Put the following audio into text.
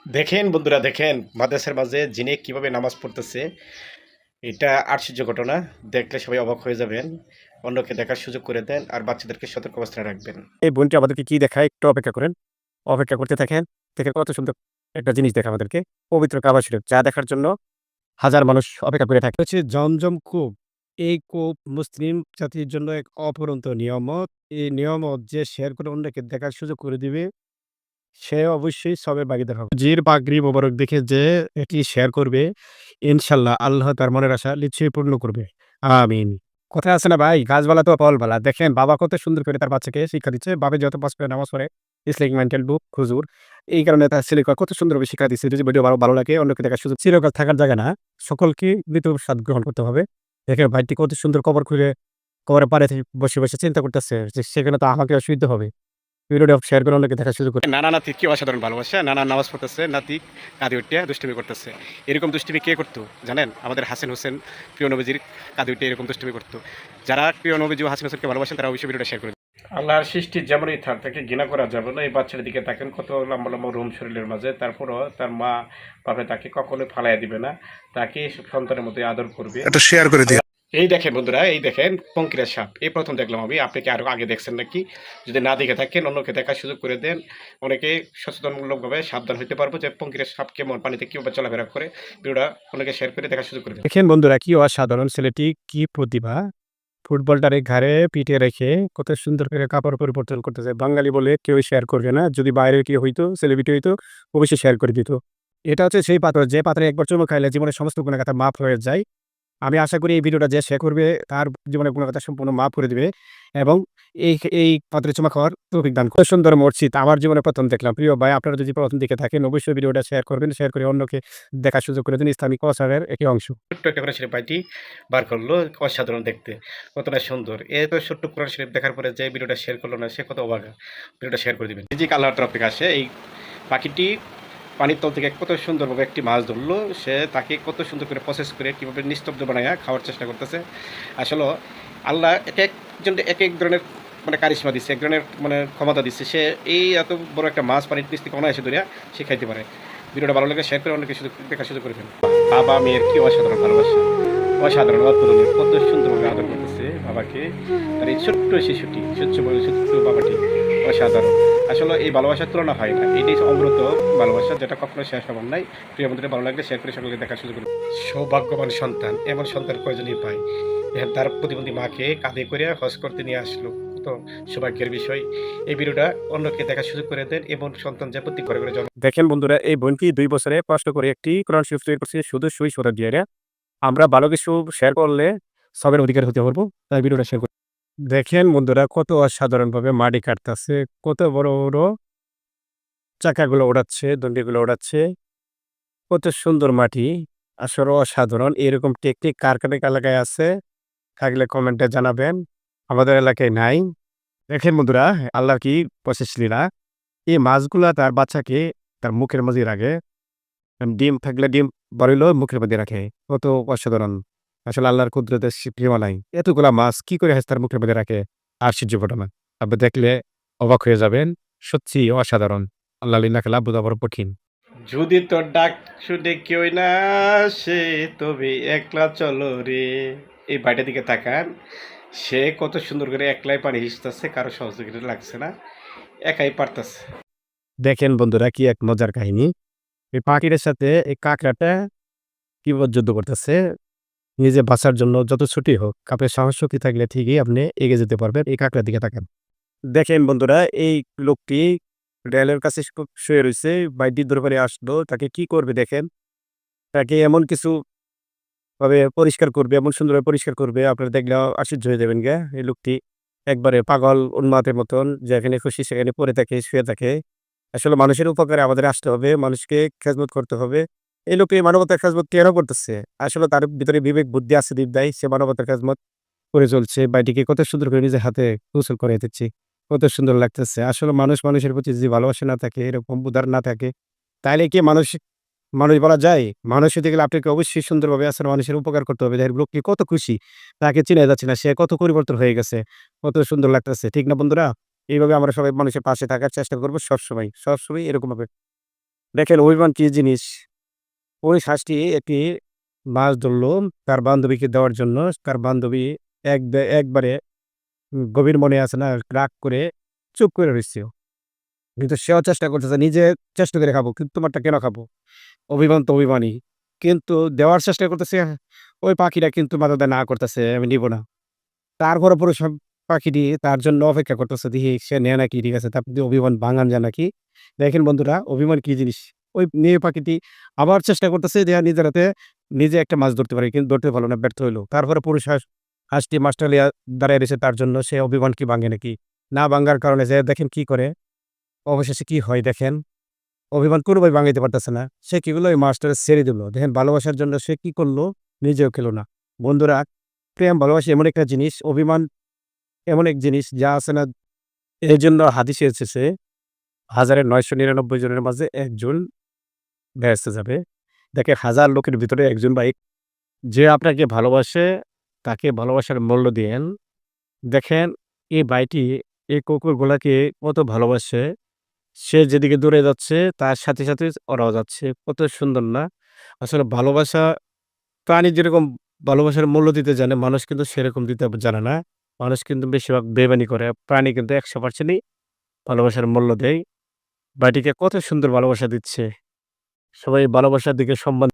দেখেন বন্ধুরা, দেখেন মাদ্রাসার মাঝে জিনে কিভাবে নামাজ পড়তেছে। এটা আশ্চর্য ঘটনা। দেখলে সবাই অবাক হয়ে যাবেন। অন্যকে দেখার সুযোগ করে দেন আর বাচ্চাদেরকে সতর্ক অবস্থায় রাখবেন। এই বোনটি আমাদেরকে কি দেখায় একটু অপেক্ষা করেন। অপেক্ষা করতে থাকেন। দেখেন কত সুন্দর একটা জিনিস দেখায় আমাদেরকে। পবিত্র কাবা শরীফ যা দেখার জন্য হাজার মানুষ অপেক্ষা করে থাকে। হচ্ছে জমজম কূপ। এই কূপ মুসলিম জাতির জন্য এক অফুরন্ত নিয়ামত। এই নিয়ামত যে শেয়ার করে অন্যকে দেখার সুযোগ করে দিবে, সে অবশ্যই সবের ভাগীদার হবে। জির পাগড়ি মোবারক দেখে যে এটি শেয়ার করবে, ইনশাআল্লাহ আল্লাহ তার মনের আশা নিশ্চয়ই পূর্ণ করবে। আমিন। কথায় আছে না ভাই, গাছবালা তো ফল বালা। দেখেন বাবা কত সুন্দর করে তার বাচ্চাকে শিক্ষা দিচ্ছে। বাবা যত পাস করে নামাজ পড়ে, ইসলামিক মেন্টাল বুক হুজুর। এই কারণে তার ছেলেকে কত সুন্দরভাবে শিক্ষা দিচ্ছে। যদি ভিডিও ভালো লাগে অন্যকে দেখার সুযোগ চিরকাল থাকার জায়গা না, সকলকে মৃত স্বাদ গ্রহণ করতে হবে। দেখেন ভাইটি কত সুন্দর কবর খুঁড়ে কবরের পাড়ে বসে চিন্তা করতেছে যে সেখানে তো আমাকে অসুবিধা হবে। ভিডিওটা শেয়ার করে অন্যকে দেখার সুযোগ করে নানা নাতি কি অসাধারণ ভালোবাসা। নানা নামাজ পড়তেছে, নাতি কাঁধে উঠে দুষ্টুমি করতেছে। এরকম দুষ্টুমি কে করতো জানেন? আমাদের হাসান হোসেন প্রিয় নবীজির কাঁধে উঠে এরকম দুষ্টুমি করতো। যারা প্রিয় নবীজি ও হাসান হোসেনকে ভালোবাসেন তারা অবশ্যই ভিডিওটা শেয়ার করে দিন। আল্লাহর সৃষ্টি যেমনই থাক, তাকে ঘৃণা করা যাবে না। এই বাচ্চার দিকে তাকেন কত লম্বা লম্বা রুম শরীরের মাঝে, তারপরও তার মা বাপে তাকে কখনোই ফালাইয়া দিবে না, তাকে সন্তানের মধ্যে আদর করবে। এটা শেয়ার করে দিও। এই দেখেন বন্ধুরা, এই দেখেন পঙ্কিরা সাপ, এই প্রথম দেখলাম আমি। আপনি কি আরো আগে দেখছেন নাকি? যদি না দেখে থাকেন অন্যকে দেখার সুযোগ করে দেন। অনেকে সচেতনমূলকভাবে সাবধান হতে পারবো যে পঙ্কিরা সাপ কেমন, পানিতে কীভাবে চলাফেরা করে। ভিডিওটা অনেকে শেয়ার করে দেখার সুযোগ করে দেন। দেখেন বন্ধুরা কি অসাধারণ ছেলেটি, কি প্রতিভা! ফুটবলটারে ঘাড়ে পিঠে রেখে কত সুন্দর করে কাপড় পরিবর্তন করতেছে। বাঙালি বলে কেউ শেয়ার করবে না। যদি বাইরের কেউ হইতো, সেলিব্রিটি হইতো, অবশ্যই শেয়ার করে দিত। এটা হচ্ছে সেই পাথর, যে পাথরে একবার চুমু খাইলে জীবনের সমস্ত গুণাগাথা মাফ হয়ে যায়। আমি আশা করি এই ভিডিওটা যে শেয়ার করবে তার জীবনের গুণাগাথা সম্পূর্ণ মাফ করে দিবে এবং এই এই পাথরে চুমা খাওয়ার তৌফিক দান করবে। সুন্দর মসজিদ আমার জীবনে প্রথম দেখলাম। প্রিয় ভাই, আপনারা যদি প্রথম দিকে থাকেন অবশ্যই ভিডিওটা শেয়ার করবেন। শেয়ার করে অন্যকে দেখার সুযোগ করে দিন। ইসলামিক কালচারের একটি অংশ। ছোট্ট একটা করে শরীফ ভাইটি বার করলো, অসাধারণ দেখতে, কতটা সুন্দর। এত ছোট্ট কোরআন শরীফ দেখার পরে যে ভিডিওটা শেয়ার করলো না, সে কত অবাক। ভিডিওটা শেয়ার করে দিবেন। জি, আল্লাহর তরফ থেকে আসে এই পাখিটি পানির তল থেকে কত সুন্দরভাবে একটি মাছ ধরলো। সে তাকে কত সুন্দর করে প্রসেস করে কীভাবে নিস্তব্ধ বানায়া খাওয়ার চেষ্টা করতেছে। আসলে আল্লাহ এক একজন এক এক ধরনের মানে কারিশমা দিচ্ছে, এক ধরনের মানে ক্ষমতা দিচ্ছে। সে এই এত বড় একটা মাছ পানির নিচ থেকে অনায়াসে ধরিয়া সে খাইতে পারে। ভিডিওটা ভালো লাগে শেয়ার করে অনেকে সুযোগ দেখার সুযোগ করে ফেলুন। বাবা মেয়ের কি অসাধারণ ভালোবাসা, অসাধারণ অতুলনীয়। কত সুন্দরভাবে আদর করতেছে বাবাকে। আর এই ছোট্ট শিশুটি, ছোট্ট বাবাটি অসাধারণ। আসলে এই ভালোবাসার তুলনা হয় না। এটাই অমৃত ভালোবাসা, যেটা কখনো শেষ হবার নাই। প্রিয় বন্ধুদের ভালো লাগলে শেয়ার করে সকলকে দেখার সুযোগ করুন। সৌভাগ্যবান সন্তান, এমন সন্তান কয়জনই পায়। দেখেন তার প্রতিবন্ধী মাকে কাঁধে করে হজ করতে নিয়ে আসলো, কত সৌভাগ্যের বিষয়। এই ভিডিওটা অন্যকে দেখার সুযোগ করে দেন। এবং সন্তান যে প্রতি ঘরে ঘরে জন্ম। দেখেন বন্ধুরা, এই বোনটি ২ বছরে কষ্ট করে একটি কোরআন শরীফ তৈরি করছে শুধু সুই সুতা দিয়ে। আমরা ভালো কিছু শেয়ার করলে সবের অধিকার হতে পারবো। তাই ভিডিওটা শেয়ার করি। দেখেন বন্ধুরা কত অসাধারণভাবে মাটি কাটতাছে, কত বড়, বড় চাকাগুলো ওড়াচ্ছে, দন্ডিগুলো ওড়াচ্ছে। কত সুন্দর মাটি। আসলে অসাধারণ। এরকম টেকনিক কার এলাকায় আছে? থাকলে কমেন্টে জানাবেন। আমাদের এলাকায় নাই। দেখেন বন্ধুরা, আল্লাহর কি প্রসেস লীলা। এই মাছগুলা তার বাচ্চাকে তার মুখের মাঝে রাখে। ডিম থাকলে ডিম বড় হইলেও মুখের মধ্যে রাখে। কত অসাধারণ। আসলে আল্লাহর কুদরতের সীমা নাই। এতগুলা মাছ কি করে তার মুখের মধ্যে রাখে? আশ্চর্য ঘটনা। আপনি দেখলে অবাক হয়ে যাবেন। সত্যিই অসাধারণ। আল্লাহর লীলা খেলা বোঝা বড় কঠিন। যদি তোর ডাক শুনে কেউ না আসে, তবে একলা চলো রে। এই বাড়িটার দিকে তাকান। সে কত সুন্দর করে একলাই পানি হিসতেছে, কারো সহযোগিতা লাগছে না, একাই পারতেছে। দেখেন বন্ধুরা কি এক মজার কাহিনী। এই পাখিটার সাথে এই কাঁকড়াটা কিভাবে যুদ্ধ করতেছে। নিজে বাঁচার জন্য যত ছুটি হোক, আপনার সাহস শক্তি থাকলে ঠিকই আপনি এগিয়ে যেতে পারবেন। এই কাঁকড়ার দিকে তাকান। দেখেন বন্ধুরা, এই লোকটি রেলের কাছে শুয়ে রয়েছে। বাইদ্যুৎ দরবারে আসলো। তাকে কি করবে দেখেন। তাকে এমন কিছু ভাবে পরিষ্কার করবে, এমন সুন্দরভাবে পরিষ্কার করবে, আপনারা দেখলে আশ্চর্য হয়ে যাবেন গা। এই লোকটি একবারে পাগল উন্মাদের মতন যেখানে খুশি সেখানে পড়ে থাকে, শুয়ে থাকে। আসলে মানুষের উপকারে আমাদের আসতে হবে, মানুষকে খেজমত করতে হবে। এই লোকটি মানবতার খেজমত কেন করতেছে? আসলে তার ভিতরে বিবেক বুদ্ধি আছে দিব্যাই, সে মানবতার খেজমত করে চলছে। বাইটিকে কত সুন্দর করে নিজের হাতে গোসল করাই দিচ্ছি। কত সুন্দর লাগতেছে। আসলে মানুষ মানুষের প্রতি যদি ভালোবাসা না থাকে, এরকম উদার না থাকে, তাইলে কি মানুষ বলা যায়? মানুষ হতে গেলে আপনাকে অবশ্যই সুন্দরভাবে আসলে মানুষের উপকার করতে হবে। দেখেন লোকটি কত খুশি। তাকে চিনা যাচ্ছে না। সে কত পরিবর্তন হয়ে গেছে। কত সুন্দর লাগতেছে। ঠিক না বন্ধুরা? এইভাবে আমরা সবাই মানুষের পাশে থাকার চেষ্টা করব সবসময়। সবসময় এরকমভাবে দেখেন অভিমান কি জিনিস? ওই হাঁসটি একটি মাছ ধরলো তার বান্ধবীকে দেওয়ার জন্য। তার বান্ধবী একবারে গভীর মনে আছে না রাগ করে চুপ করে রইছে। কিন্তু সেও চেষ্টা করতেছে নিজে চেষ্টা করে খাবো। কিন্তু তোমারটা কেন খাবো? অভিমান তো অভিমানই। কিন্তু দেওয়ার চেষ্টা করতেছে ওই পাখিটা কিন্তু মাথা দেয় না করতেছে, "আমি নিবো না।" তারপরে পরে সব পাখিটি তার জন্য অপেক্ষা করতেছে। দেখি সে নেয় নাকি ঠিক আছে। তারপর দিয়ে অভিমান ভাঙান যায় নাকি। দেখেন বন্ধুরা অভিমান কি জিনিস? ওই মেয়ে পাখিটি আবার চেষ্টা করতেছে যে নিজের হাতে নিজে একটা মাছ ধরতে পারে। কিন্তু ধরতে পারল না, ব্যর্থ হইল। তারপরে পুরুষ হাঁসটি মাছটা লিয়া দাঁড়ায় রইছে তার জন্য। সে অভিমান কি ভাঙে নাকি? না ভাঙ্গার কারণে যে দেখেন কি করে? অবশেষে কি হয় দেখেন? অভিমান কোনোভাবে ভাঙাইতে পারতেছে না। সে কি করলো? ওই মাছটারে ছেড়ে দিল। দেখেন ভালোবাসার জন্য সে কি করলো? নিজেও খেলো না। বন্ধুরা প্রেম ভালোবাসা এমন একটা জিনিস, অভিমান এমন এক জিনিস যা আছে না এজন্য হাদিসে এসেছে ১,৯৯৯ জনের মাঝে ১ জন বেহেশতে যাবে। দেখেন ১,০০০ লোকের ভিতরে ১ জন ভাই যে আপনাকে ভালোবাসে তাকে ভালোবাসার মূল্য দিয়েন। দেখেন এই ভাইটি এই কুকুরগুলাকে কত ভালোবাসে। সে যেদিকে দৌড়ে যাচ্ছে তার সাথে, সাথে ওরাও যাচ্ছে। কত সুন্দর না? আসলে ভালোবাসা প্রাণী যেরকম ভালোবাসার মূল্য দিতে জানে, মানুষ কিন্তু সেরকম দিতে জানে না। মানুষ কিন্তু বেশিরভাগ বেইমানি করে। প্রাণী কিন্তু ১০০% ই ভালোবাসার মূল্য দেয়। বাড়িটিকে কত সুন্দর ভালোবাসা দিচ্ছে। সবাই ভালোবাসার দিকে সম্মান